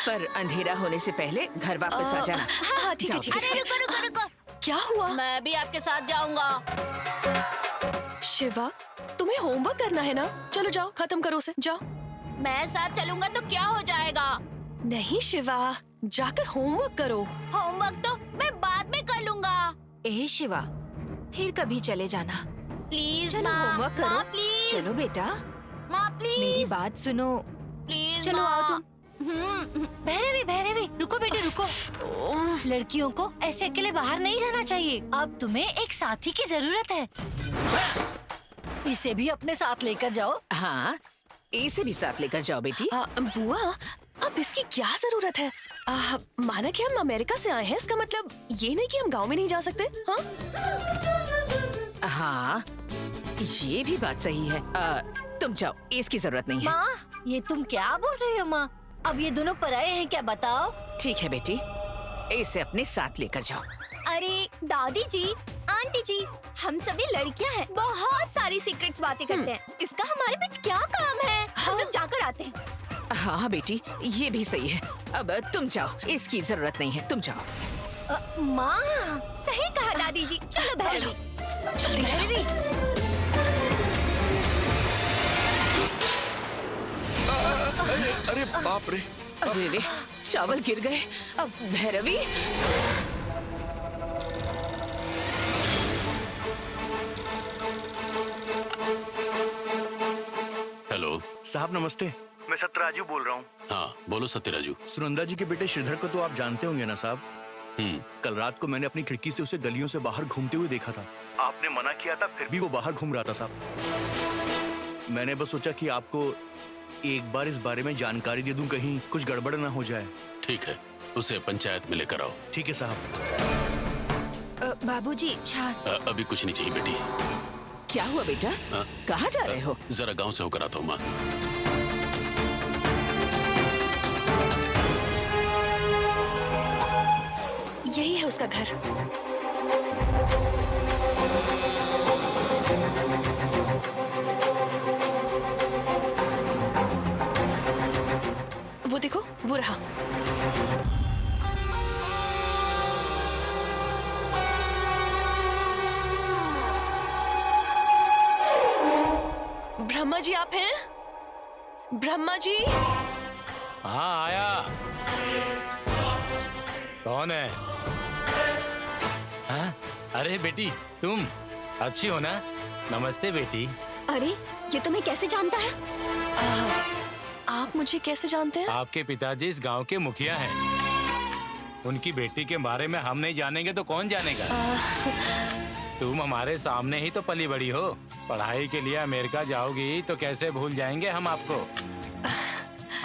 पर अंधेरा होने से पहले घर वापस आ जाना। हाँ ठीक है ठीक अरे है। रुको रुको रुको, क्या हुआ? मैं भी आपके साथ जाऊंगा। शिवा, तुम्हें होमवर्क करना है ना? चलो जाओ, खत्म करो उसे, जाओ। मैं साथ चलूंगा तो क्या हो जाएगा? नहीं शिवा, जाकर होमवर्क करो। होमवर्क तो मैं बाद में कर लूंगा। ए शिवा, फिर कभी चले जाना। प्लीज चलो माँ, होमवर्क करो। माँ प्लीज, चलो बेटा, माँ प्लीज, मेरी बात सुनो। प्लीज चलो माँ। आओ तुम। भैरवी, रुको बेटे रुको। लड़कियों को ऐसे अकेले बाहर नहीं जाना चाहिए। अब तुम्हें एक साथी की जरूरत है। इसे भी अपने साथ लेकर जाओ। हाँ, इसे भी साथ लेकर जाओ बेटी। बुआ, अब इसकी क्या जरूरत है? माना कि हम अमेरिका से आए हैं, इसका मतलब ये नहीं कि हम गांव में नहीं जा सकते। हाँ? हाँ, ये भी बात सही है। तुम जाओ, इसकी जरूरत नहीं है। माँ, ये तुम क्या बोल रही हो माँ? अब ये दोनों पराये हैं क्या, बताओ? ठीक है बेटी, इसे अपने साथ लेकर जाओ। अरे दादी जी, आंटी जी, हम सभी लड़कियां हैं, बहुत सारी सीक्रेट्स बातें करते हैं। इसका हमारे बीच क्या काम है? हम लोग जाकर आते हैं। हाँ बेटी, ये भी सही है। अब तुम जाओ, इसकी जरूरत नहीं है, तुम जाओ। माँ, सही कहा दादी जी, चलो भैरवी। जल्दी जाओ। अरे बाप रे। अरे रे, चावल गिर गए। अब भैरवी। हेलो साहब नमस्ते, मैं सत्यराजू बोल रहा हूँ। हाँ बोलो सत्यराजू। सुनंदा जी के बेटे श्रीधर को तो आप जानते होंगे ना साहब। कल रात को मैंने अपनी खिड़की से उसे गलियों से बाहर घूमते हुए देखा था। आपने मना किया था, फिर भी वो बाहर घूम रहा था साहब। मैंने बस सोचा कि आपको एक बार इस बारे में जानकारी दे दूं, कहीं कुछ गड़बड़ ना हो जाए। ठीक है, उसे पंचायत में लेकर आओ। ठीक है साहब। बाबूजी, छाछ। अभी कुछ नहीं चाहिए बेटी। क्या हुआ बेटा? कहाँ जा रहे हो? जरा गांव से होकर आता हूँ माँ। यही है उसका घर। वो देखो, वो रहा। ब्रह्मा जी आप हैं? ब्रह्मा जी? हाँ आया। कौन है? हाँ? अरे बेटी, तुम अच्छी हो ना? नमस्ते बेटी। अरे ये तुम्हें कैसे जानता है? आप मुझे कैसे जानते हैं? आपके पिताजी इस गांव के मुखिया हैं। उनकी बेटी के बारे में हम नहीं जानेंगे तो कौन जानेगा? तुम हमारे सामने ही तो पली बड़ी हो। पढ़ाई के लिए अमेरिका जाओगी तो कैसे भूल जाएंगे हम आपको।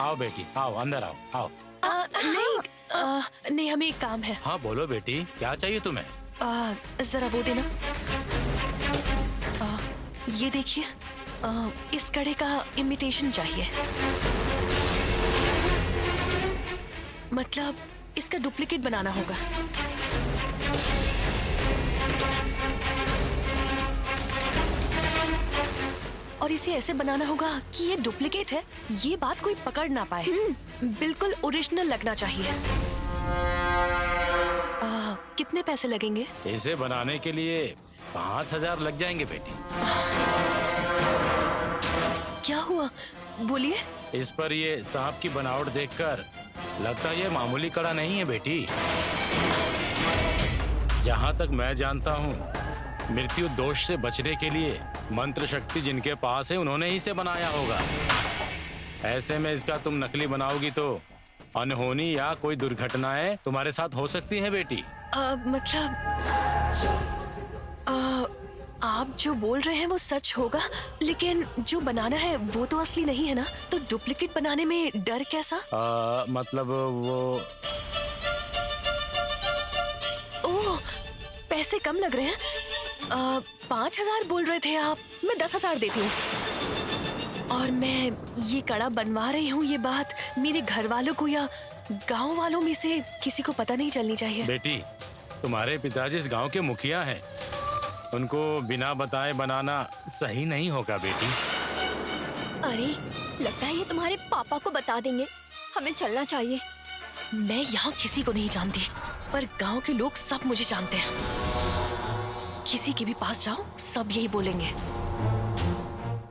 आओ बेटी, आओ अंदर आओ, आओ। नहीं, हमें एक काम है। हाँ बोलो बेटी, क्या चाहिए तुम्हें? जरा वो देना। ये देखिए, इस कड़े का इमिटेशन चाहिए। मतलब इसका डुप्लीकेट बनाना होगा। और इसे ऐसे बनाना होगा कि ये डुप्लीकेट है, ये बात कोई पकड़ ना पाए। बिल्कुल ओरिजिनल लगना चाहिए। कितने पैसे लगेंगे? इसे बनाने के लिए 5,000 लग जाएंगे बेटी। क्या हुआ, बोलिए। इस पर ये सांप की बनावट देखकर लगता है ये मामूली कड़ा नहीं है बेटी। जहाँ तक मैं जानता हूँ, मृत्यु दोष से बचने के लिए मंत्र शक्ति जिनके पास है उन्होंने ही इसे बनाया होगा। ऐसे में इसका तुम नकली बनाओगी तो अनहोनी या कोई दुर्घटनाएं तुम्हारे साथ हो सकती हैं बेटी। मतलब आप जो बोल रहे हैं वो सच होगा, लेकिन जो बनाना है वो तो असली नहीं है ना, तो डुप्लीकेट बनाने में डर कैसा? मतलब वो ओह, पैसे कम लग रहे हैं। 5,000 बोल रहे थे आप, मैं 10,000 देती हूँ। और मैं ये कड़ा बनवा रही हूँ, ये बात मेरे घर वालों को या गांव वालों में से किसी को पता नहीं चलनी चाहिए। बेटी, तुम्हारे पिताजी इस गांव के मुखिया हैं, उनको बिना बताए बनाना सही नहीं होगा बेटी। अरे लगता है ये तुम्हारे पापा को बता देंगे, हमें चलना चाहिए। मैं यहाँ किसी को नहीं जानती, पर गांव के लोग सब मुझे जानते हैं। किसी के भी पास जाओ, सब यही बोलेंगे।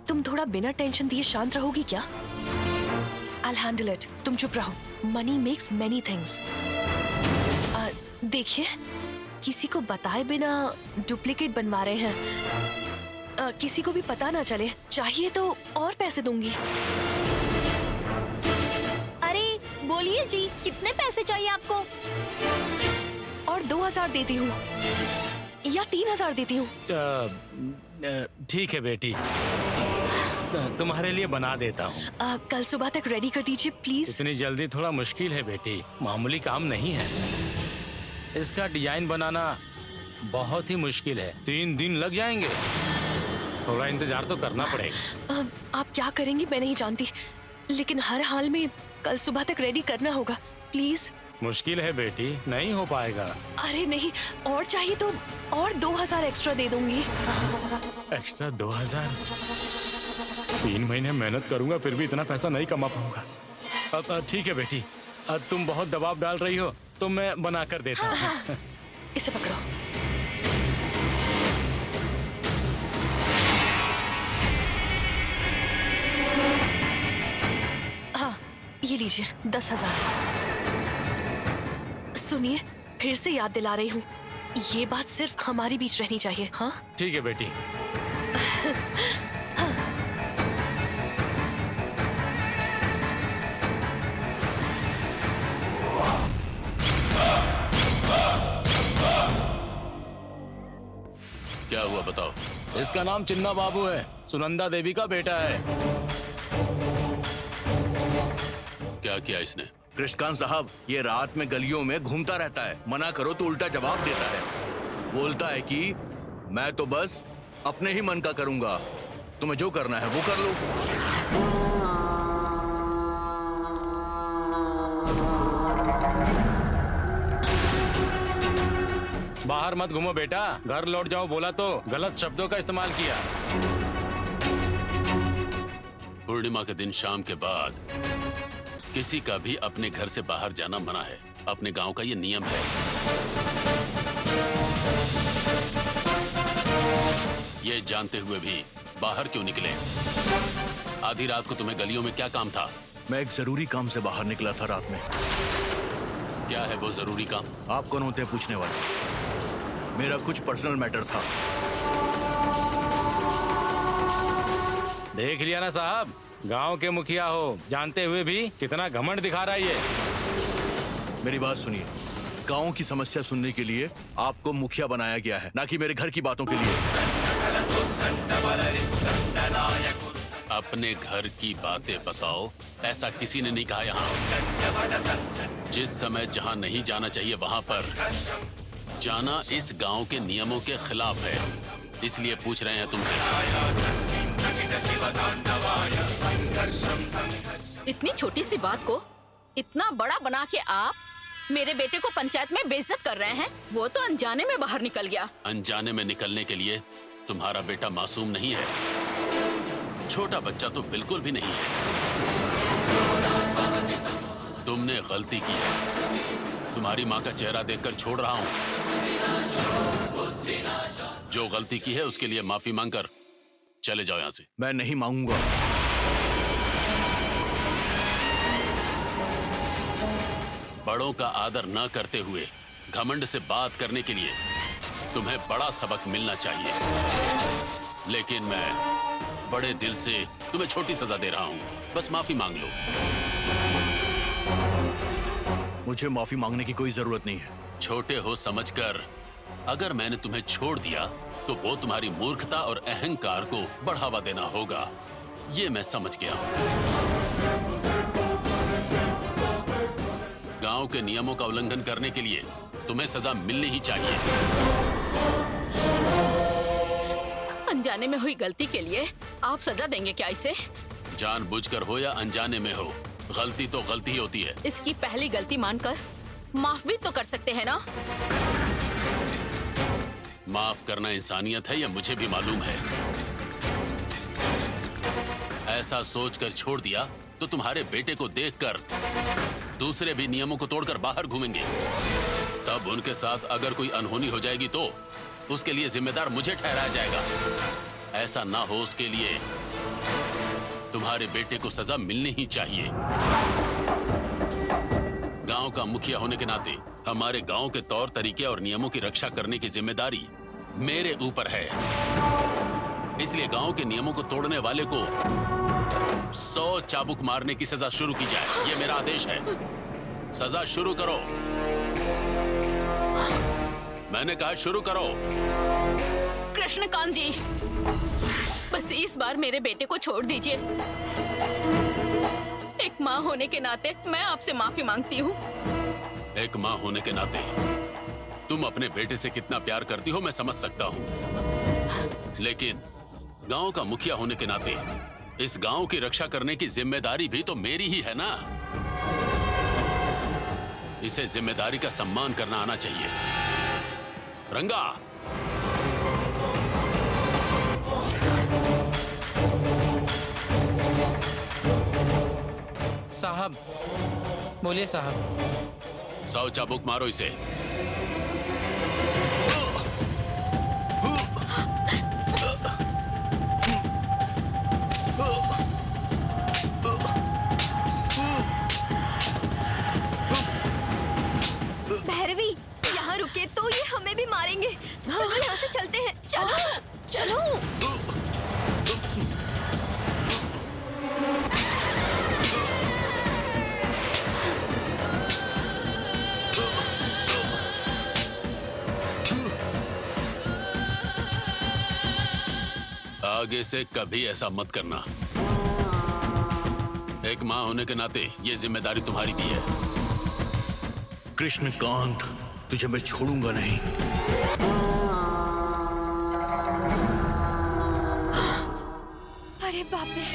तुम थोड़ा बिना टेंशन दिए शांत रहोगी क्या? I'll handle it. तुम चुप रहो। Money makes many things. देखिए, किसी को बताए बिना डुप्लीकेट बनवा रहे हैं। किसी को भी पता ना चले। चाहिए तो और पैसे दूंगी। अरे बोलिए जी, कितने पैसे चाहिए आपको? और 2000 देती हूँ या 3000 देती हूँ। ठीक है बेटी, तुम्हारे लिए बना देता हूँ। कल सुबह तक रेडी कर दीजिए प्लीज। इतनी जल्दी थोड़ा मुश्किल है बेटी, मामूली काम नहीं है। इसका डिजाइन बनाना बहुत ही मुश्किल है, 3 दिन लग जाएंगे। थोड़ा इंतजार तो करना पड़ेगा। आप क्या करेंगी मैं नहीं जानती, लेकिन हर हाल में कल सुबह तक रेडी करना होगा प्लीज। मुश्किल है बेटी, नहीं हो पाएगा। अरे नहीं, और चाहिए तो और 2000 एक्स्ट्रा दे दूंगी। एक्स्ट्रा 2000? 3 महीने मेहनत करूंगा फिर भी इतना पैसा नहीं कमा पाऊंगा। अब ठीक है बेटी, अब तुम बहुत दबाव डाल रही हो तो मैं बना कर देता हूँ। हाँ। इसे पकड़ो। हाँ, ये लीजिए 10,000। सुनिए, फिर से याद दिला रही हूँ, ये बात सिर्फ हमारी बीच रहनी चाहिए। हाँ ठीक है बेटी। क्या हुआ बताओ? इसका नाम चिन्ना बाबू है, सुनंदा देवी का बेटा है। क्या किया इसने? कृष्णकांत साहब, ये रात में गलियों में घूमता रहता है। मना करो तो उल्टा जवाब देता है। बोलता है कि मैं तो बस अपने ही मन का करूंगा, तुम्हें जो करना है वो कर लो। बाहर मत घूमो बेटा, घर लौट जाओ बोला तो गलत शब्दों का इस्तेमाल किया। पूर्णिमा के दिन शाम के बाद किसी का भी अपने घर से बाहर जाना मना है। अपने गांव का ये नियम है। ये जानते हुए भी बाहर क्यों निकले? आधी रात को तुम्हें गलियों में क्या काम था? मैं एक जरूरी काम से बाहर निकला था रात में। क्या है वो जरूरी काम? आप कौन होते हैं पूछने वाले? मेरा कुछ पर्सनल मैटर था। देख लिया ना साहब, गांव के मुखिया हो जानते हुए भी कितना घमंड दिखा रहा है ये। मेरी बात सुनिए, गांव की समस्या सुनने के लिए आपको मुखिया बनाया गया है, ना कि मेरे घर की बातों के लिए। अपने घर की बातें बताओ, ऐसा किसी ने नहीं कहा यहाँ। जिस समय जहाँ नहीं जाना चाहिए वहाँ पर जाना इस गांव के नियमों के खिलाफ है, इसलिए पूछ रहे हैं तुमसे। इतनी छोटी सी बात को इतना बड़ा बना के आप मेरे बेटे को पंचायत में बेइज्जत कर रहे हैं। वो तो अनजाने में बाहर निकल गया। अनजाने में निकलने के लिए तुम्हारा बेटा मासूम नहीं है, छोटा बच्चा तो बिल्कुल भी नहीं है। तुमने गलती की है। तुम्हारी माँ का चेहरा देखकर छोड़ रहा हूँ। जो गलती की है उसके लिए माफी मांगकर चले जाओ यहाँ से। मैं नहीं मांगूंगा। बड़ों का आदर न करते हुए घमंड से बात करने के लिए तुम्हें बड़ा सबक मिलना चाहिए। लेकिन मैं बड़े दिल से तुम्हें छोटी सजा दे रहा हूँ, बस माफी मांग लो। मुझे माफी मांगने की कोई जरूरत नहीं है। छोटे हो समझकर अगर मैंने तुम्हें छोड़ दिया तो वो तुम्हारी मूर्खता और अहंकार को बढ़ावा देना होगा, ये मैं समझ गया हूँ। गांव के नियमों का उल्लंघन करने के लिए तुम्हें सजा मिलनी ही चाहिए। अनजाने में हुई गलती के लिए आप सजा देंगे क्या इसे? जानबूझकर हो या अनजाने में हो, गलती तो गलती ही होती है। इसकी पहली गलती मानकर माफ भी तो कर सकते हैं ना? माफ करना इंसानियत है, यह मुझे भी मालूम है। ऐसा सोचकर छोड़ दिया तो तुम्हारे बेटे को देखकर दूसरे भी नियमों को तोड़कर बाहर घूमेंगे, तब उनके साथ अगर कोई अनहोनी हो जाएगी तो उसके लिए जिम्मेदार मुझे ठहराया जाएगा। ऐसा ना हो उसके लिए तुम्हारे बेटे को सजा मिलनी ही चाहिए। गांव का मुखिया होने के नाते हमारे गांव के तौर तरीके और नियमों की रक्षा करने की जिम्मेदारी मेरे ऊपर है। इसलिए गांव के नियमों को तोड़ने वाले को 100 चाबुक मारने की सजा शुरू की जाए। ये मेरा आदेश है। सजा शुरू करो। मैंने कहा शुरू करो। कृष्णकांत जी, बस इस बार मेरे बेटे को छोड़ दीजिए। एक माँ होने के नाते मैं आपसे माफी मांगती हूँ। एक माँ होने के नाते तुम अपने बेटे से कितना प्यार करती हो मैं समझ सकता हूँ, लेकिन गांव का मुखिया होने के नाते इस गांव की रक्षा करने की जिम्मेदारी भी तो मेरी ही है ना। इसे जिम्मेदारी का सम्मान करना आना चाहिए। रंगा, साहब, बोलिए साहब। 100 चाबुक मारो इसे। भैरवी, यहाँ रुके तो ये हमें भी मारेंगे। चलो यहाँ से चलते हैं। चलो चलो। आगे से कभी ऐसा मत करना। एक माँ होने के नाते ये जिम्मेदारी तुम्हारी भी है। कृष्णकांत, तुझे मैं छोड़ूंगा नहीं। अरे बाप रे।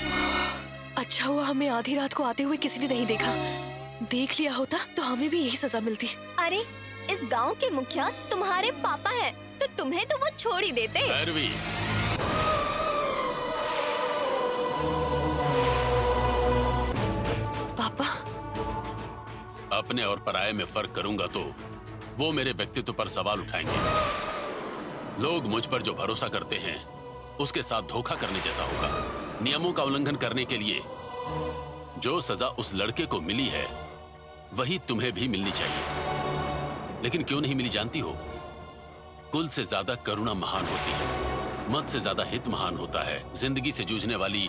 अच्छा हुआ हमें आधी रात को आते हुए किसी ने नहीं देखा। देख लिया होता तो हमें भी यही सजा मिलती। अरे इस गांव के मुखिया तुम्हारे पापा हैं, तो तुम्हें तो वो छोड़ ही देते। भैरवी, पापा, अपने और पराये में फर्क करूंगा तो वो मेरे व्यक्तित्व पर सवाल उठाएंगे। लोग मुझ पर जो भरोसा करते हैं उसके साथ धोखा करने जैसा होगा। नियमों का उल्लंघन करने के लिए जो सजा उस लड़के को मिली है वही तुम्हें भी मिलनी चाहिए। लेकिन क्यों नहीं मिली जानती हो? कुल से ज्यादा करुणा महान होती है, मत से ज्यादा हित महान होता है। जिंदगी से जूझने वाली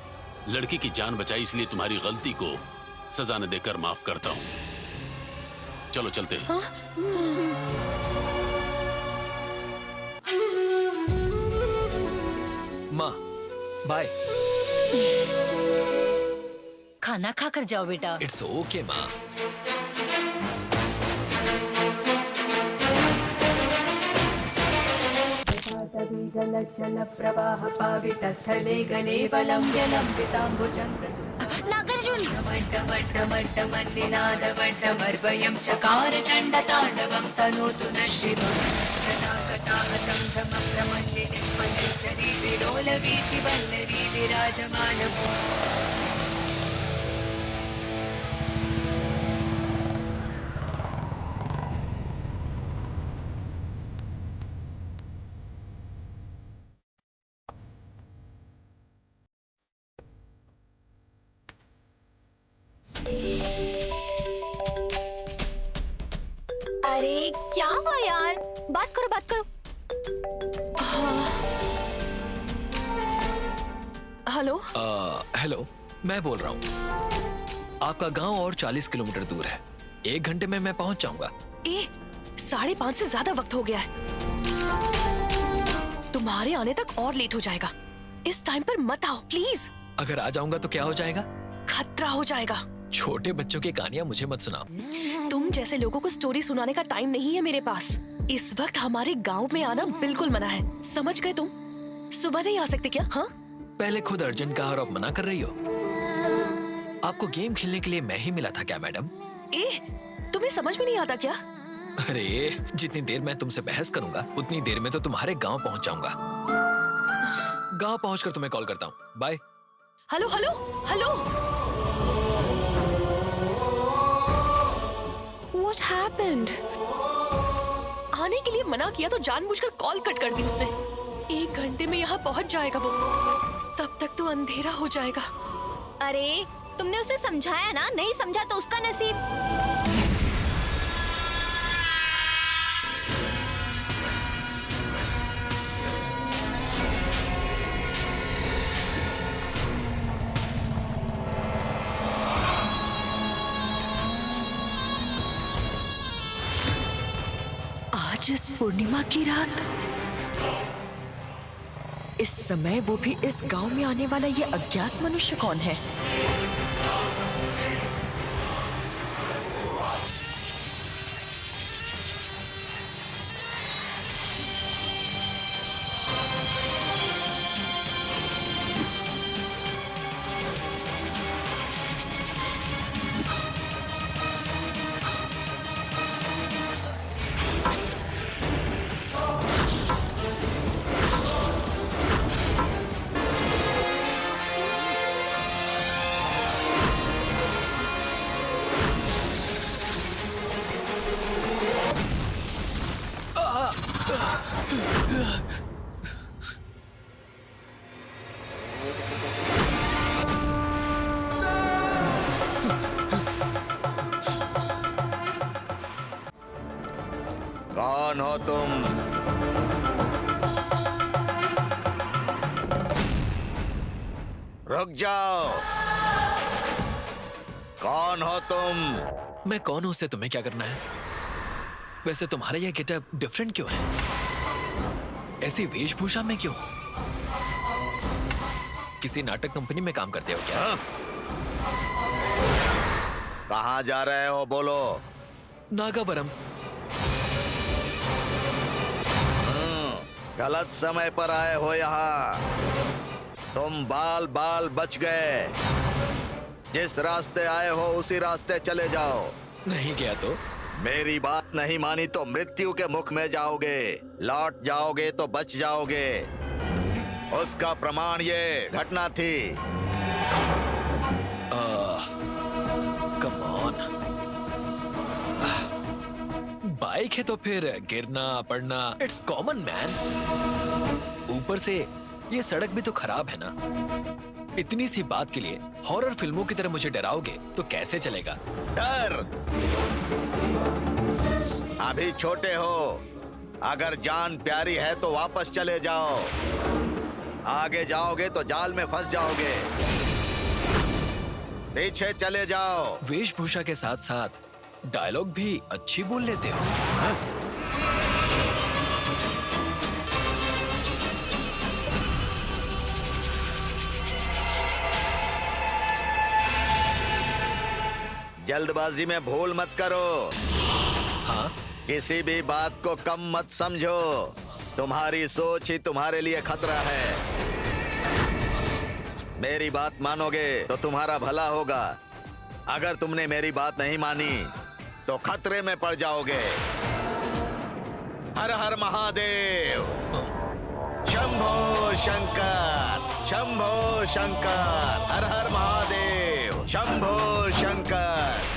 लड़की की जान बचाई, इसलिए तुम्हारी गलती को सजा न देकर माफ करता हूं। चलो चलते हैं। माँ, बाय। खाना खा कर जाओ बेटा। इट्स ओके माँ। नागार्जुन चकार चंड तांडवं तनोतु न शिवं विलोल वीचि वल्लरी विराजमान। अरे क्या हुआ यार? बात करो बात करो। हेलो। हेलो, मैं बोल रहा हूँ। आपका गांव और 40 किलोमीटर दूर है। 1 घंटे में मैं पहुंच जाऊंगा। 5:30 से ज्यादा वक्त हो गया है। तुम्हारे आने तक और लेट हो जाएगा। इस टाइम पर मत आओ प्लीज। अगर आ जाऊंगा तो क्या हो जाएगा? खतरा हो जाएगा। छोटे बच्चों की कहानियां मुझे मत सुनाओ। तुम जैसे लोगों को स्टोरी सुनाने का टाइम नहीं है मेरे पास। इस वक्त हमारे गांव में आना बिल्कुल मना है, समझ गए तुम? सुबह नहीं आ सकते क्या? हाँ, पहले खुद अर्जेंट कहा और अब मना कर रही हो। आपको गेम खेलने के लिए मैं ही मिला था क्या मैडम? तुम्हें समझ में नहीं आता क्या? अरे जितनी देर मैं तुमसे बहस करूंगा उतनी देर में तो तुम्हारे गांव पहुंच जाऊंगा। गांव पहुंचकर तुम्हें कॉल करता हूँ। Bye. Hello hello hello. What happened? आने के लिए मना किया तो जानबूझकर कॉल कट कर दी उसने। 1 घंटे में यहाँ पहुँच जाएगा वो, तब तक तो अंधेरा हो जाएगा। अरे तुमने उसे समझाया ना, नहीं समझा तो उसका नसीब। आज इस पूर्णिमा की रात, इस समय वो भी इस गांव में आने वाला ये अज्ञात मनुष्य कौन है? कौन हो तुम? रुक जाओ। कौन हो तुम? मैं कौन हूं उससे तुम्हें क्या करना है? वैसे तुम्हारा यह गेटअप डिफरेंट क्यों है? ऐसी वेशभूषा में क्यों? किसी नाटक कंपनी में काम करते हो क्या? कहाँ जा रहे हो बोलो? नागावरम। गलत समय पर आए हो यहाँ। तुम बाल बाल बच गए। जिस रास्ते आए हो उसी रास्ते चले जाओ। नहीं गया तो? मेरी बात नहीं मानी तो मृत्यु के मुख में जाओगे। लौट जाओगे तो बच जाओगे। उसका प्रमाण ये घटना थी। Come on. बाइक है तो फिर गिरना पड़ना इट्स कॉमन मैन। ऊपर से ये सड़क भी तो खराब है ना। इतनी सी बात के लिए हॉरर फिल्मों की तरह मुझे डराओगे तो कैसे चलेगा? डर? अभी छोटे हो। अगर जान प्यारी है तो वापस चले जाओ। आगे जाओगे तो जाल में फंस जाओगे। पीछे चले जाओ। वेशभूषा के साथ साथ डायलॉग भी अच्छी बोल लेते हो। हाँ? जल्दबाजी में भूल मत करो। हाँ? किसी भी बात को कम मत समझो। तुम्हारी सोच ही तुम्हारे लिए खतरा है। मेरी बात मानोगे तो तुम्हारा भला होगा। अगर तुमने मेरी बात नहीं मानी तो खतरे में पड़ जाओगे। हर हर महादेव। शंभो शंकर, शंभो शंकर, हर हर महादेव, शंभो शंकर।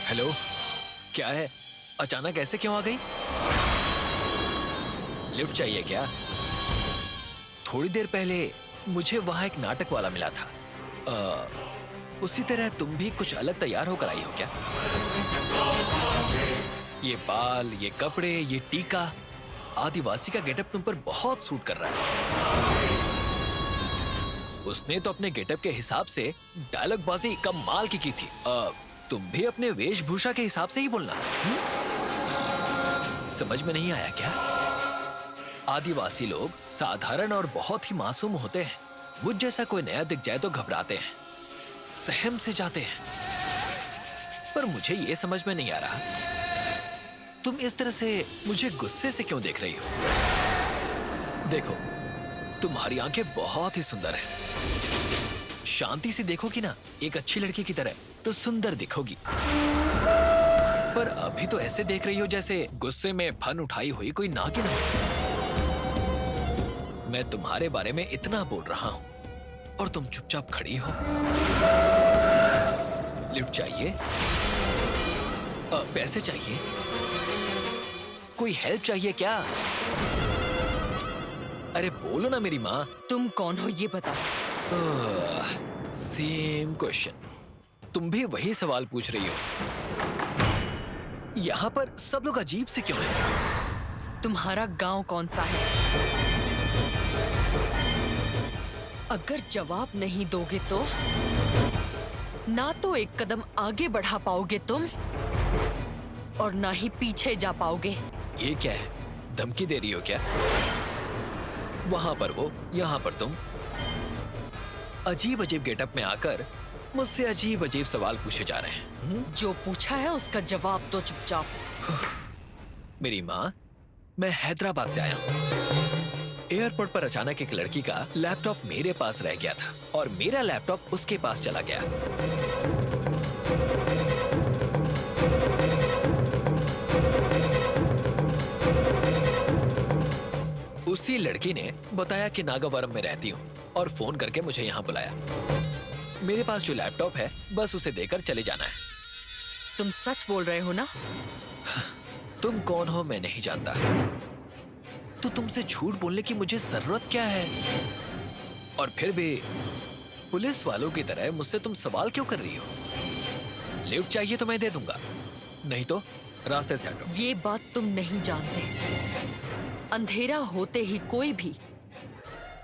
हेलो, क्या है? अचानक ऐसे क्यों आ गई? लिफ्ट चाहिए क्या? थोड़ी देर पहले मुझे वहाँ एक नाटक वाला मिला था। उसी तरह तुम भी कुछ अलग तैयार होकर आई हो क्या? ये बाल, ये कपड़े, ये टीका, आदिवासी का गेटअप तुम पर बहुत सूट कर रहा है। उसने तो अपने गेटअप के हिसाब से डायलॉग बाजी कमाल की थी। तुम भी अपने वेशभूषा के हिसाब से ही बोलना। समझ में नहीं आया क्या? आदिवासी लोग साधारण और बहुत ही मासूम होते हैं। मुझ जैसा कोई नया दिख जाए तो घबराते हैं, सहम से जाते हैं। पर मुझे ये समझ में नहीं आ रहा, तुम इस तरह से मुझे गुस्से से क्यों देख रही हो? देखो, तुम्हारी आंखें बहुत ही सुंदर हैं। शांति से देखोगी ना एक अच्छी लड़की की तरह तो सुंदर दिखोगी। पर अभी तो ऐसे देख रही हो जैसे गुस्से में फन उठाई हुई कोई नागिन हो। मैं तुम्हारे बारे में इतना बोल रहा हूं और तुम चुपचाप खड़ी हो। लिफ्ट चाहिए? पैसे चाहिए? कोई हेल्प चाहिए क्या? अरे बोलो ना मेरी माँ। तुम कौन हो ये बताओ। सेम क्वेश्चन, तुम भी वही सवाल पूछ रही हो। यहाँ पर सब लोग अजीब से क्यों हैं? तुम्हारा गांव कौन सा है? अगर जवाब नहीं दोगे तो ना तो एक कदम आगे बढ़ा पाओगे तुम और ना ही पीछे जा पाओगे। ये क्या है? धमकी दे रही हो क्या? वहां पर वो, यहाँ पर तुम। अजीब अजीब गेटअप में आकर मुझसे अजीब अजीब सवाल पूछे जा रहे हैं। जो पूछा है उसका जवाब दो चुपचाप। मेरी माँ, मैं हैदराबाद से आया हूँ। एयरपोर्ट पर अचानक एक लड़की का लैपटॉप मेरे पास रह गया था और मेरा लैपटॉप उसके पास चला गया। उसी लड़की ने बताया कि नागावरम में रहती हूँ और फोन करके मुझे यहाँ बुलाया। मेरे पास जो लैपटॉप है बस उसे देकर चले जाना है। तुम सच बोल रहे हो ना? तुम कौन हो मैं नहीं जानता, तो तुमसे झूठ बोलने की मुझे जरूरत क्या है? और फिर भी पुलिस वालों की तरह मुझसे तुम सवाल क्यों कर रही हो? लिफ्ट चाहिए तो मैं दे दूंगा, नहीं तो रास्ते से हटो। ये बात तुम नहीं जानते। अंधेरा होते ही कोई भी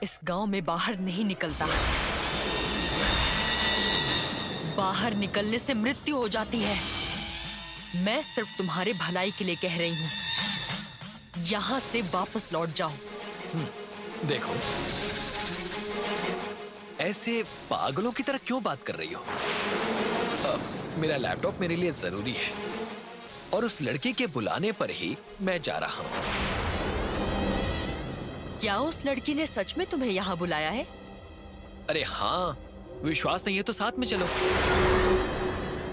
इस गांव में बाहर नहीं निकलता। बाहर निकलने से मृत्यु हो जाती है। मैं सिर्फ तुम्हारे भलाई के लिए कह रही हूँ, यहाँ से वापस लौट जाओ। देखो, ऐसे पागलों की तरह क्यों बात कर रही हो? मेरा लैपटॉप मेरे लिए जरूरी है और उस लड़की के बुलाने पर ही मैं जा रहा हूँ। क्या उस लड़की ने सच में तुम्हें यहाँ बुलाया है? अरे हाँ, विश्वास नहीं है तो साथ में चलो,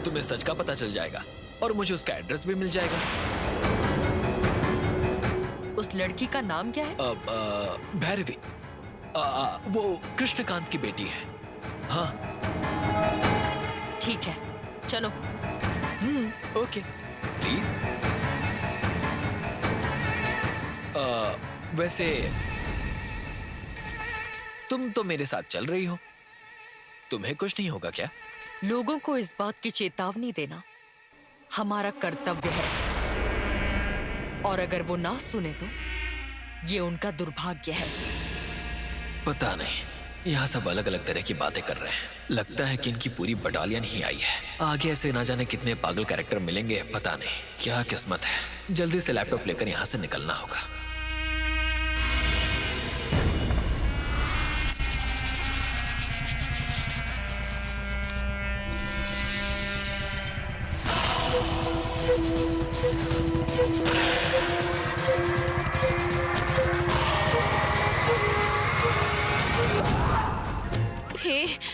तुम्हें सच का पता चल जाएगा और मुझे उसका एड्रेस भी मिल जाएगा। उस लड़की का नाम क्या है? भैरवी। वो कृष्णकांत की बेटी है। हाँ ठीक है, चलो। Okay, please. वैसे तुम तो मेरे साथ चल रही हो, तुम्हें कुछ नहीं होगा क्या? लोगों को इस बात की चेतावनी देना हमारा कर्तव्य है, और अगर वो ना सुने तो ये उनका दुर्भाग्य है। पता नहीं, यहाँ सब अलग अलग तरह की बातें कर रहे हैं। लगता है कि इनकी पूरी बटालियन ही आई है। आगे ऐसे ना जाने कितने पागल कैरेक्टर मिलेंगे, पता नहीं। क्या किस्मत है। जल्दी से लैपटॉप लेकर यहाँ से निकलना होगा।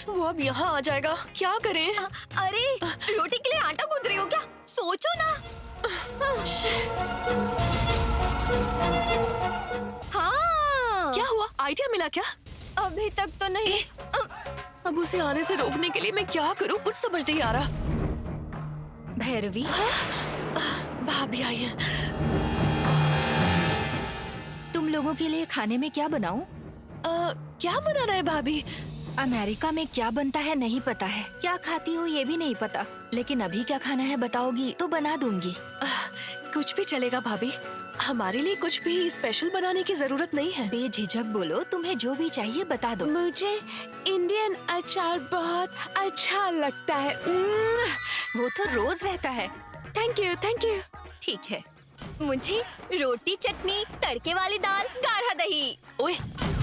वो अब यहाँ आ जाएगा, क्या करें? अरे रोटी के लिए आटा गूंद रही हो क्या? सोचो ना। हाँ, क्या हुआ? आइडिया मिला क्या? अभी तक तो नहीं। अब उसे आने से रोकने के लिए मैं क्या करूं, कुछ समझ नहीं आ रहा। भैरवी, भाभी आई है। तुम लोग लोगों के लिए खाने में क्या बनाऊं? क्या बनाना है भाभी? अमेरिका में क्या बनता है नहीं पता है, क्या खाती हूँ ये भी नहीं पता, लेकिन अभी क्या खाना है बताओगी तो बना दूंगी। कुछ भी चलेगा भाभी, हमारे लिए कुछ भी स्पेशल बनाने की जरूरत नहीं है। बेझिझक बोलो, तुम्हें जो भी चाहिए बता दो। मुझे इंडियन अचार बहुत अच्छा लगता है। वो तो रोज रहता है। Thank you thank you. ठीक है। मुझे रोटी चटनी तड़के वाली दाल गाढ़ा दही। ओए,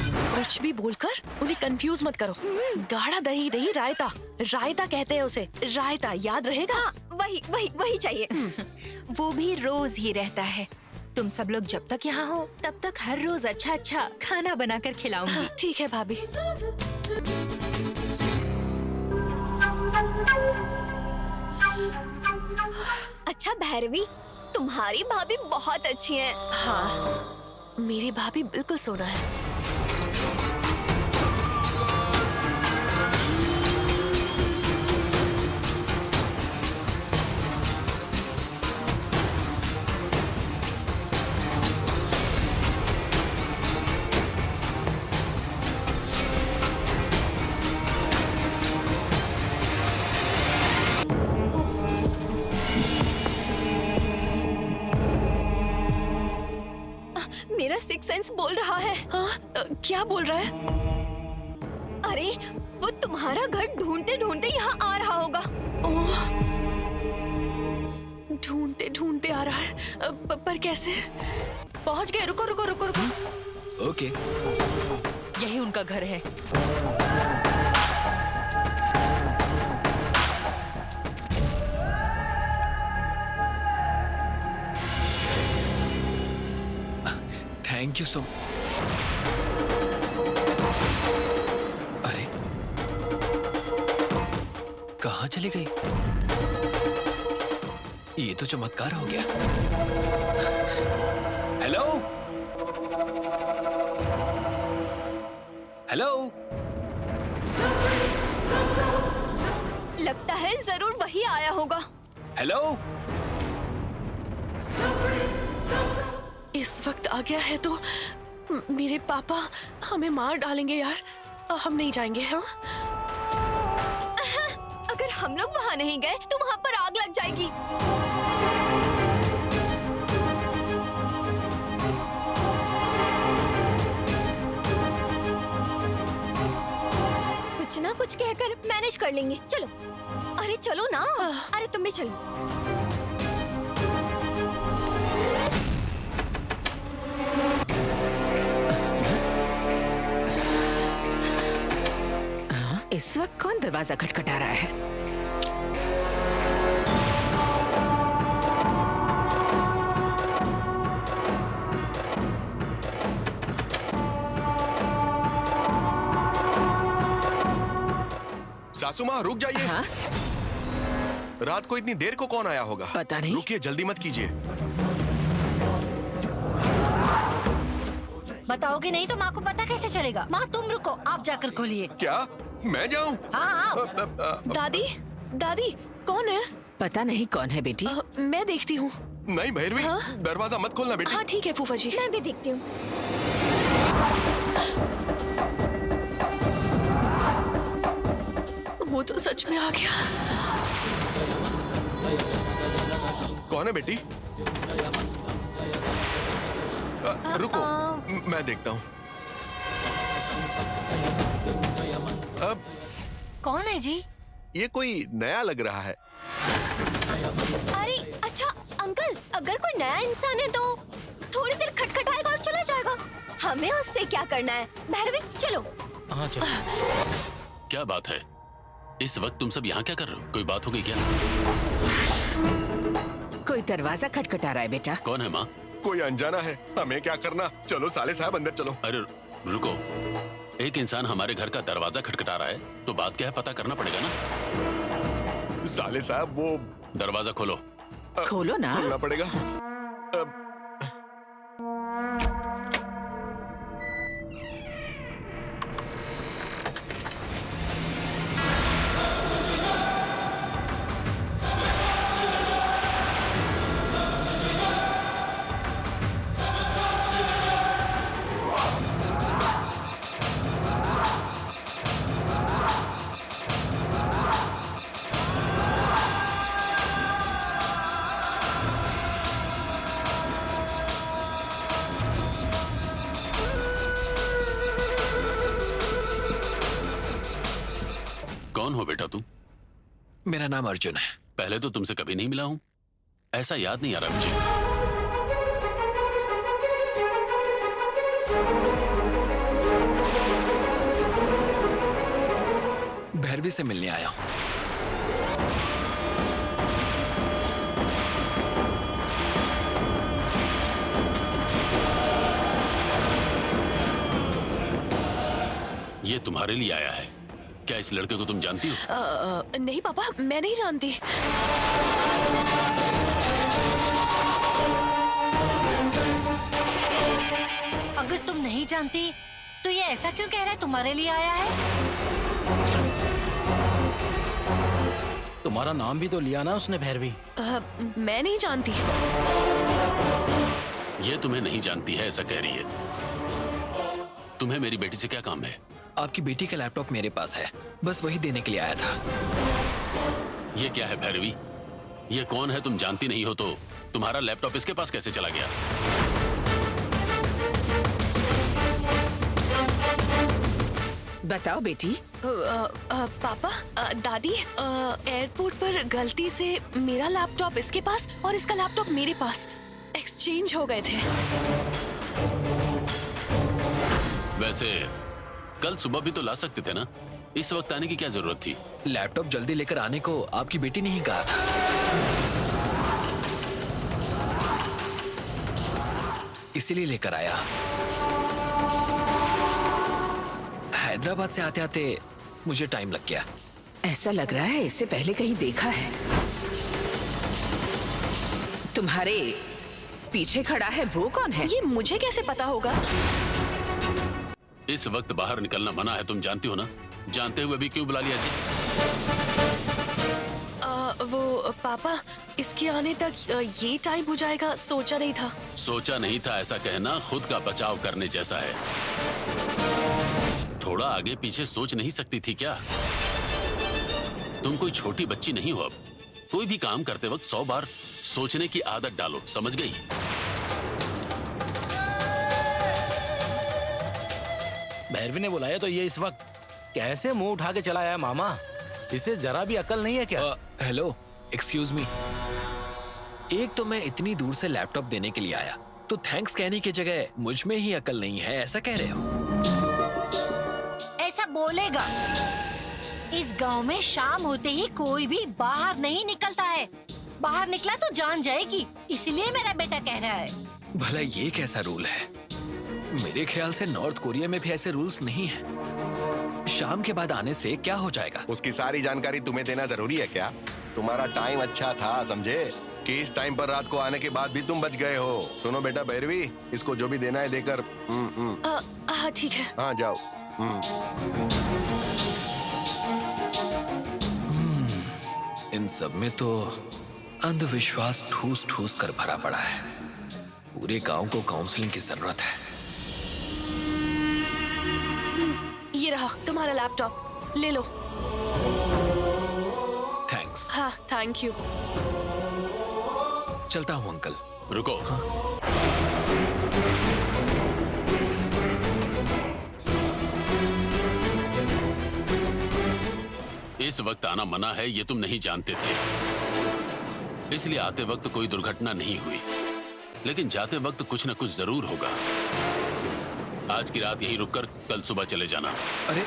कुछ भी बोलकर उन्हें कंफ्यूज मत करो। गाढ़ा दही दही रायता, रायता कहते हैं उसे। रायता याद रहेगा? हाँ, वही वही वही चाहिए। वो भी रोज ही रहता है। तुम सब लोग जब तक यहाँ हो तब तक हर रोज अच्छा अच्छा खाना बनाकर खिलाऊंगी। ठीक है भाभी। अच्छा भैरवी, तुम्हारी भाभी बहुत अच्छी है। हाँ, मेरी भाभी बिल्कुल सोना है। मेरा सिक्स सेंस बोल रहा है। हाँ, क्या बोल रहा है? अरे वो तुम्हारा घर ढूंढते ढूंढते यहाँ आ रहा होगा। ओह, ढूंढते ढूंढते आ रहा है, पर कैसे? पहुँच गए। रुको रुको रुको रुको। ओके। यही उनका घर है। Thank you so. अरे कहाँ चली गई? ये तो चमत्कार हो गया। Hello hello. लगता है जरूर वही आया होगा। हेलो। इस वक्त आ गया है तो मेरे पापा हमें मार डालेंगे यार। हम नहीं जाएंगे। हाँ, अगर हम लोग वहाँ नहीं गए तो वहाँ पर आग लग जाएगी। कुछ ना कुछ कहकर मैनेज कर लेंगे। चलो। अरे चलो ना। अरे तुम भी चलो। इस वक्त कौन दरवाजा खटखटा रहा है? सासू माँ रुक जाइए। हाँ? रात को इतनी देर को कौन आया होगा? पता नहीं। रुकिए, जल्दी मत कीजिए। बताओगे नहीं तो माँ को पता कैसे चलेगा? माँ तुम रुको, आप जाकर खोलिए। क्या मैं जाऊँ? हाँ। दादी दादी कौन है? पता नहीं कौन है बेटी। मैं देखती हूँ। नहीं भैरवी, दरवाजा मत खोलना बेटी। हाँ ठीक है फूफा जी। मैं भी देखती हूँ। वो तो सच में आ गया। कौन है बेटी? रुको, मैं देखता हूँ। अब कौन है जी? ये कोई नया लग रहा है। अरे अच्छा अंकल, अगर कोई नया इंसान है तो थोड़ी देर खटखटाएगा और चला जाएगा। हमें उससे क्या करना है? भैरवी चलो। हाँ चलो। क्या बात है? इस वक्त तुम सब यहाँ क्या कर रहे हो? कोई बात हो गई क्या? कोई दरवाजा खटखटा रहा है बेटा। कौन है माँ? कोई अनजाना है। हमें क्या करना? चलो साले साहब अंदर चलो। अरे रुको, एक इंसान हमारे घर का दरवाजा खटखटा रहा है तो बात क्या है पता करना पड़ेगा ना। साले साहब वो दरवाजा खोलो। खोलो ना। खोलना पड़ेगा। कौन हो बेटा तुम? मेरा नाम अर्जुन है। पहले तो तुमसे कभी नहीं मिला हूं, ऐसा याद नहीं आ रहा मुझे। भैरवी से मिलने आया हूं। ये तुम्हारे लिए आया है। क्या इस लड़के को तुम जानती हो? नहीं पापा, मैं नहीं जानती। अगर तुम नहीं जानती तो ये ऐसा क्यों कह रहा है तुम्हारे लिए आया है? तुम्हारा नाम भी तो लिया ना उसने, भैरवी। मैं नहीं जानती। ये तुम्हें नहीं जानती है ऐसा कह रही है। तुम्हें मेरी बेटी से क्या काम है? आपकी बेटी का लैपटॉप मेरे पास है, बस वही देने के लिए आया था। ये क्या है भैरवी? ये कौन है तुम जानती नहीं हो तो तुम्हारा लैपटॉप इसके पास कैसे चला गया? बताओ बेटी। पापा, दादी, एयरपोर्ट पर गलती से मेरा लैपटॉप इसके पास और इसका लैपटॉप मेरे पास एक्सचेंज हो गए थे। वैसे कल सुबह भी तो ला सकते थे ना, इस वक्त आने की क्या जरूरत थी? लैपटॉप जल्दी लेकर आने को आपकी बेटी ने ही कहा था। इसीलिए लेकर आया। हैदराबाद से आते आते मुझे टाइम लग गया। ऐसा लग रहा है इससे पहले कहीं देखा है। तुम्हारे पीछे खड़ा है वो कौन है? ये मुझे कैसे पता होगा? इस वक्त बाहर निकलना मना है, तुम जानती हो ना। जानते हुए भी क्यों बुला लिया ऐसे? वो पापा, इसके आने तक ये टाइम हो जाएगा सोचा नहीं था। सोचा नहीं था ऐसा कहना खुद का बचाव करने जैसा है। थोड़ा आगे पीछे सोच नहीं सकती थी क्या? तुम कोई छोटी बच्ची नहीं हो। अब कोई भी काम करते वक्त 100 बार सोचने की आदत डालो, समझ गई? भैरवी ने बुलाया तो ये इस वक्त कैसे मुंह उठा के चला आया मामा? इसे जरा भी अकल नहीं है क्या? Hello, excuse me. एक तो मैं इतनी दूर से लैपटॉप देने के लिए आया, तो थैंक्स कहने की जगह मुझ में ही अकल नहीं है ऐसा कह रहे हो? ऐसा बोलेगा? इस गांव में शाम होते ही कोई भी बाहर नहीं निकलता है। बाहर निकला तो जान जाएगी, इसलिए मेरा बेटा कह रहा है। भला ये कैसा रूल है? मेरे ख्याल से नॉर्थ कोरिया में भी ऐसे रूल्स नहीं है। शाम के बाद आने से क्या हो जाएगा? उसकी सारी जानकारी तुम्हें देना जरूरी है क्या? तुम्हारा टाइम अच्छा था, समझे? कि इस टाइम पर रात को आने के बाद भी तुम बच गए हो। सुनो बेटा भैरवी, इसको जो भी देना है देकर। हाँ ठीक है। हाँ जाओ। इन सब में तो अंधविश्वास ठूस ठूस कर भरा पड़ा है। पूरे गांव को काउंसलिंग की जरूरत है। ये रहा तुम्हारा लैपटॉप, ले लो। थैंक्स। हाँ, थैंक यू। चलता हूँ अंकल। रुको। हाँ? इस वक्त आना मना है ये तुम नहीं जानते थे, इसलिए आते वक्त कोई दुर्घटना नहीं हुई, लेकिन जाते वक्त कुछ न कुछ जरूर होगा। आज की रात यहीं रुककर कल सुबह चले जाना। अरे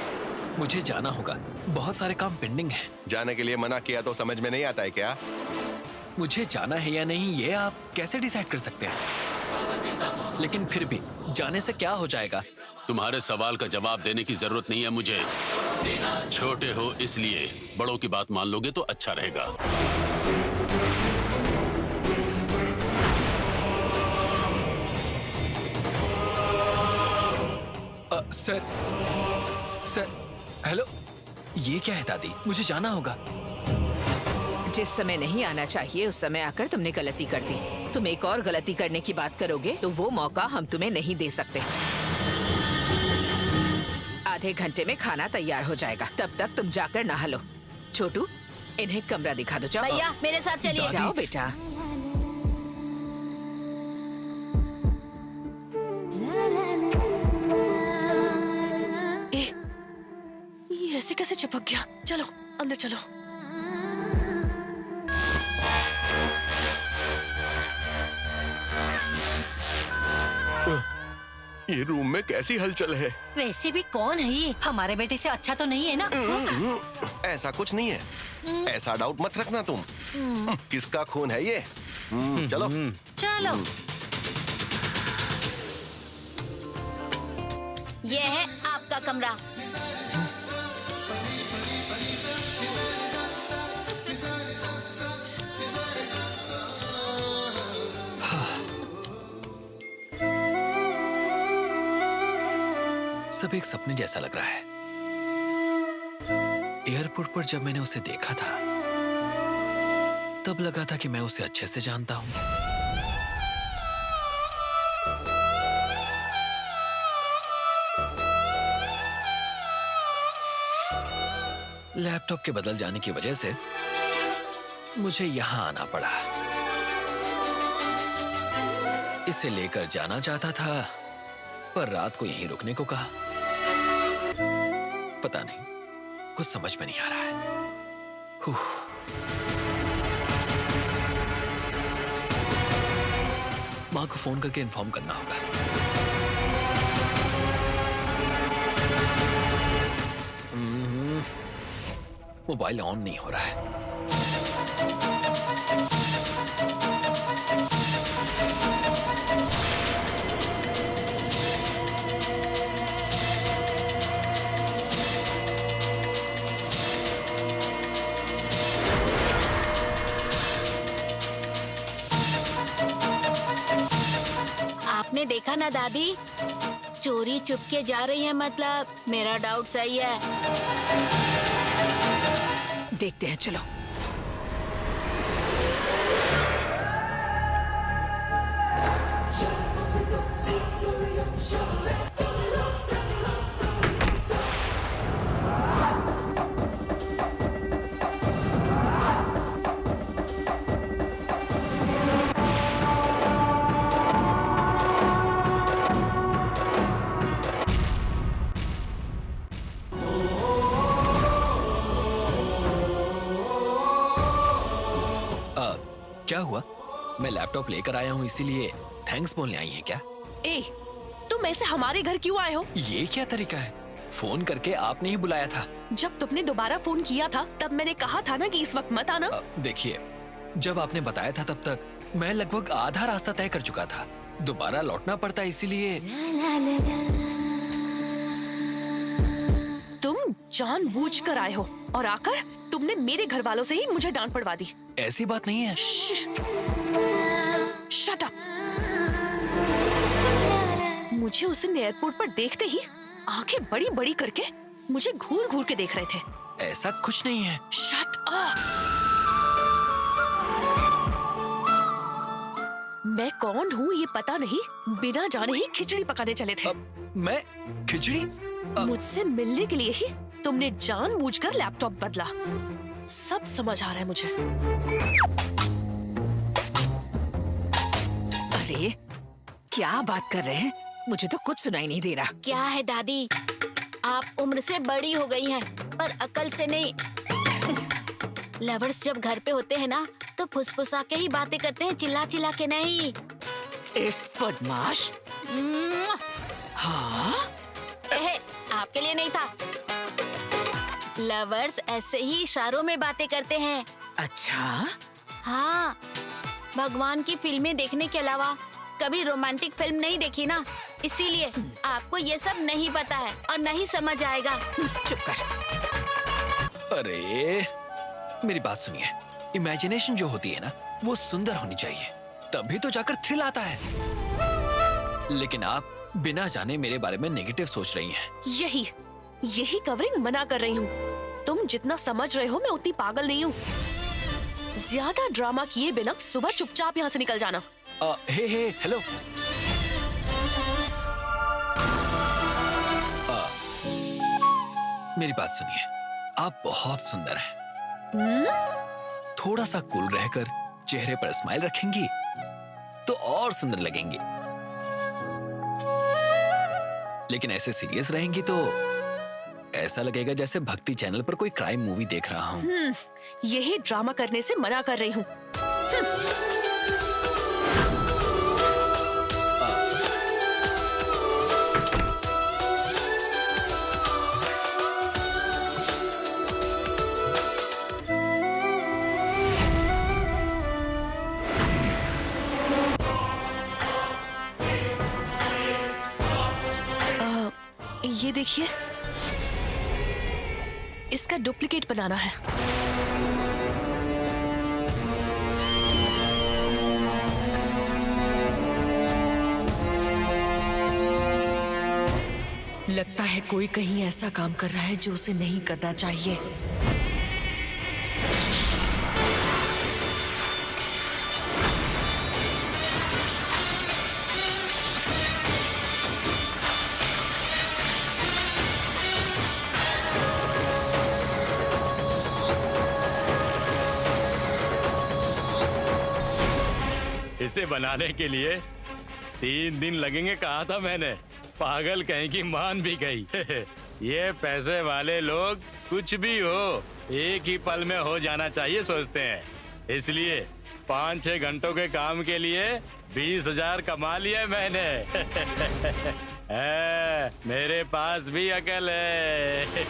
मुझे जाना होगा, बहुत सारे काम पेंडिंग हैं। जाने के लिए मना किया तो समझ में नहीं आता है क्या? मुझे जाना है या नहीं ये आप कैसे डिसाइड कर सकते हैं? लेकिन फिर भी जाने से क्या हो जाएगा? तुम्हारे सवाल का जवाब देने की जरूरत नहीं है मुझे। छोटे हो इसलिए बड़ों की बात मान लोगे तो अच्छा रहेगा। सर, हेलो, ये क्या है दादी? मुझे जाना होगा। जिस समय नहीं आना चाहिए उस समय आकर तुमने गलती कर दी। तुम एक और गलती करने की बात करोगे तो वो मौका हम तुम्हें नहीं दे सकते। आधे घंटे में खाना तैयार हो जाएगा, तब तक तुम जाकर नहा लो। छोटू, इन्हें कमरा दिखा दो। जाओ भैया मेरे साथ चलिए। जाओ बेटा। ये ऐसे कैसे चिपक गया? चलो। अंदर चलो। ये रूम में कैसी हलचल है? वैसे भी कौन है ये? हमारे बेटे से अच्छा तो नहीं है ना? ऐसा कुछ नहीं है, ऐसा डाउट मत रखना तुम। किसका खून है ये? चलो चलो। ये है आपका कमरा। सब एक सपने जैसा लग रहा है। एयरपोर्ट पर जब मैंने उसे देखा था तब लगा था कि मैं उसे अच्छे से जानता हूं। लैपटॉप के बदल जाने की वजह से मुझे यहां आना पड़ा। इसे लेकर जाना चाहता था पर रात को यहीं रुकने को कहा। पता नहीं, कुछ समझ में नहीं आ रहा है। माँ को फोन करके इन्फॉर्म करना होगा। मोबाइल ऑन नहीं हो रहा है। आपने देखा ना दादी, चोरी चुपके जा रही है, मतलब मेरा डाउट सही है। देखते हैं, चलो। क्या हुआ? मैं लैपटॉप लेकर आया हूँ इसीलिए थैंक्स बोलने आई है क्या? ए, तुम ऐसे हमारे घर क्यों आए हो? ये क्या तरीका है? फोन करके आपने ही बुलाया था। जब तुमने दोबारा फोन किया था तब मैंने कहा था ना कि इस वक्त मत आना। देखिए, जब आपने बताया था तब तक मैं लगभग आधा रास्ता तय कर चुका था। दोबारा लौटना पड़ता इसीलिए। तुम जानबूझकर आए हो और आकर तुमने मेरे घर वालों से ही मुझे डांट पड़वा दी। ऐसी बात नहीं है। Shut up. मुझे उस दिन एयरपोर्ट पर देखते ही आंखें बड़ी बड़ी करके मुझे घूर घूर के देख रहे थे। ऐसा कुछ नहीं है। Shut up. मैं कौन हूँ ये पता नहीं, बिना जाने ही खिचड़ी पकाने चले थे। मैं खिचड़ी? मुझसे मिलने के लिए ही तुमने जानबूझकर लैपटॉप बदला। सब समझ आ रहा है मुझे। अरे क्या बात कर रहे हैं? मुझे तो कुछ सुनाई नहीं दे रहा। क्या है दादी, आप उम्र से बड़ी हो गई हैं, पर अकल से नहीं। लवर्स जब घर पे होते हैं ना तो फुसफुसा के ही बातें करते हैं, चिल्ला चिल्ला के नहीं। एक बदमाश। हाँ? आपके लिए नहीं था। लवर्स ऐसे ही इशारों में बातें करते हैं। अच्छा? हाँ, भगवान की फिल्में देखने के अलावा कभी रोमांटिक फिल्म नहीं देखी ना, इसीलिए आपको ये सब नहीं पता है और नहीं समझ आएगा। चुप कर। अरे मेरी बात सुनिए, इमेजिनेशन जो होती है ना वो सुंदर होनी चाहिए, तभी तो जाकर थ्रिल आता है। लेकिन आप बिना जाने मेरे बारे में नेगेटिव सोच रही हैं। यही कवरिंग मना कर रही हूँ। तुम जितना समझ रहे हो मैं उतनी पागल नहीं हूँ। ज्यादा ड्रामा किए बिना सुबह चुपचाप यहाँ से निकल जाना। हे हेलो। मेरी बात सुनिए, आप बहुत सुंदर हैं। थोड़ा सा कूल रहकर चेहरे पर स्माइल रखेंगी तो और सुंदर लगेंगी, लेकिन ऐसे सीरियस रहेंगी तो ऐसा लगेगा जैसे भक्ति चैनल पर कोई क्राइम मूवी देख रहा हूँ। यही ड्रामा करने से मना कर रही हूँ। ये देखिए, इसका डुप्लीकेट बनाना है। लगता है कोई कहीं ऐसा काम कर रहा है जो उसे नहीं करना चाहिए। इसे बनाने के लिए 3 दिन लगेंगे कहा था मैंने। पागल कहीं की मान भी गई। ये पैसे वाले लोग कुछ भी हो एक ही पल में हो जाना चाहिए सोचते हैं, इसलिए 5-6 घंटों के काम के लिए 20,000 कमा लिया मैंने। मेरे पास भी अकल है।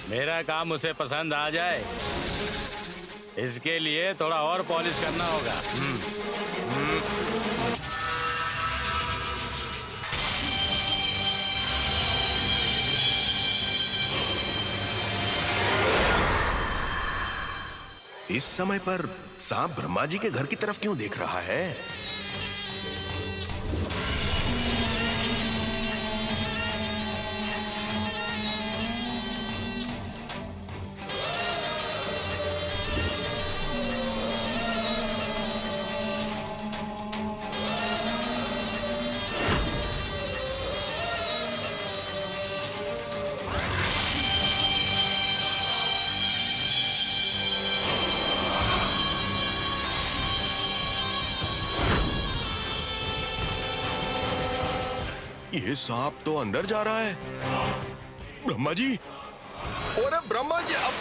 मेरा काम उसे पसंद आ जाए, इसके लिए थोड़ा और पॉलिश करना होगा। इस समय पर सांप ब्रह्मा जी के घर की तरफ क्यों देख रहा है? ये सांप तो अंदर जा रहा है। ब्रह्मा जी, अरे ब्रह्मा जी, अब